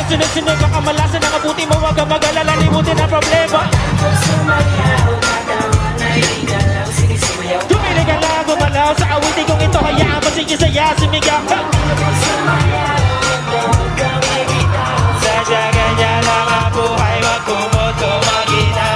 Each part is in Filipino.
sunod-sunod ka kamalasan, ang abuti mo, wag kang mag-alala, limutin ang problema. Tumili ka lang, gumalaw sa awitin kong ito, hayaan mo sige saya, sumigaw ka. Sadya ganyan lang ang buhay, wag kumot kumagina.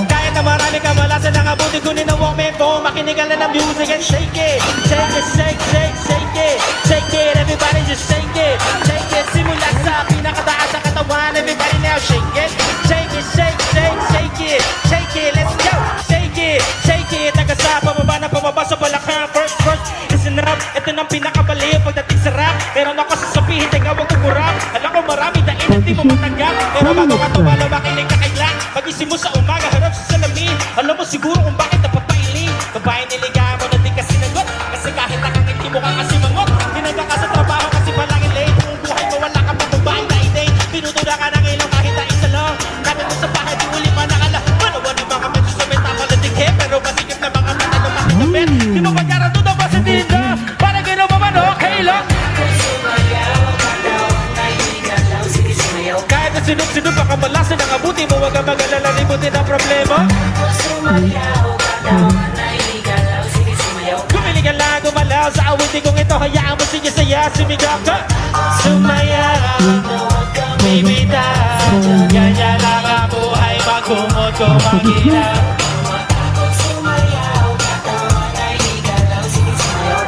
Kahit na marami kamalasan, ang abuti kunin ang walkman phone, makinig ka lang ng music and shake it. Shake it, shake, shake, shake it. Shake it, everybody just shake it. Shake it, simula sa pinakataas sa katawan, everybody now shake it. Shake it, shake, shake, shake it. Shake it, let's go. Shake it, shake it. Taga sa pababa na pababa sa balakang. First, listen up. Ito nang pinakabaliw pagdating sa rap. Meron ako sasabihin, teka wag kumurap. Alam ko marami dahil hindi mo matanggap. Pero bago ka tumalo, makinig ka kailan. Pagising mo sa umaga, harap sa salamin. Alam mo siguro kung bakit napapailing. Babae niligahan mo na di ka sinagot. Kasi kahit nakangiti mo ka kasi mangot. Tinangga ka sa trabaho kasi palagi late. Kung buhay mo wala ka pa babae na i-date. Pinutuda ka ng ilong kahit na isa lang. Kapit mo sa bahay di uli pa nakala. Manawa ng mga medyo sa meta maladikhe. Pero masikip na mga mata na makikapit. Di mo magkaroon doon ang basa tinda. Para gano'n mo man okay lang. Kahit na sunod-sunod pa kamalasan, ang abuti mo, wag kang mag-alala, limutin ang problema. Gumili ka lang, gumalaw sa awitin kong ito, hayaan mo sige saya, sumigaw ka. Sumayaw, huwag kang bibitaw. Ganyan lang ang buhay, magkumot kumagina.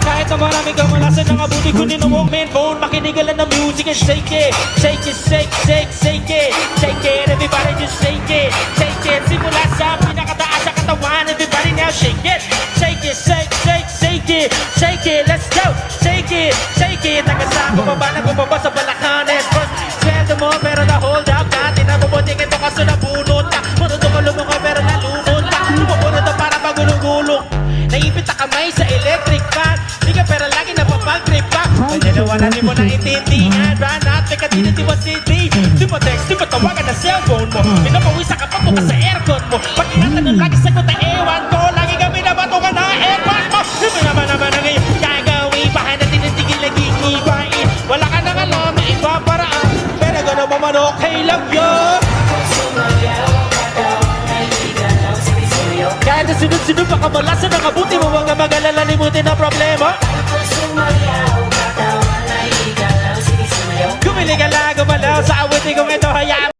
Kahit na marami kamalasan, ang abuti kunin ang walkman phone, makinig ka lang ng music and shake it. Shake it, shake, shake, shake it. Shake it, everybody just shake it. Shake it, simula sa pinakataas sa katawan, everybody now shake it. Shake it, shake, shake, shake it. Shake it, let's go. Shake it, shake it. Taga sa bumaba na bumaba sa balakanes. First, sweldo mo pero na-hold up ka. Tinabubuting ito kaso nabunot ka. Manutukulong mo ka pero nalunod ka. Lumupunod na para magulong-gulong. Naipit na kamay sa electric fan. Di ka pero lagi napapag-trip ka. Pagdalawanan di mo na intindihan. Run out, teka di mo CD. Di mo text, di mo tawagan na cellphone mo. Pinapawisa ka pa bukas sa aircon mo. Pag tinatanong lagi sagot na ewan ko. Lagi kami nabatukan na aircon mo. Di mo naman na ngayon gagawin. Bahay na tinitigil naging iwain. Wala ka nang alam na iba paraan. Pero gano'n mo man okay lang yun. Kahit na sunod-sunod pa kamalasan, ang abuti mo, wag kang mag-alala, limutin ang problema. Gumili ka lang, gumalaw sa awitin kong ito, hayaan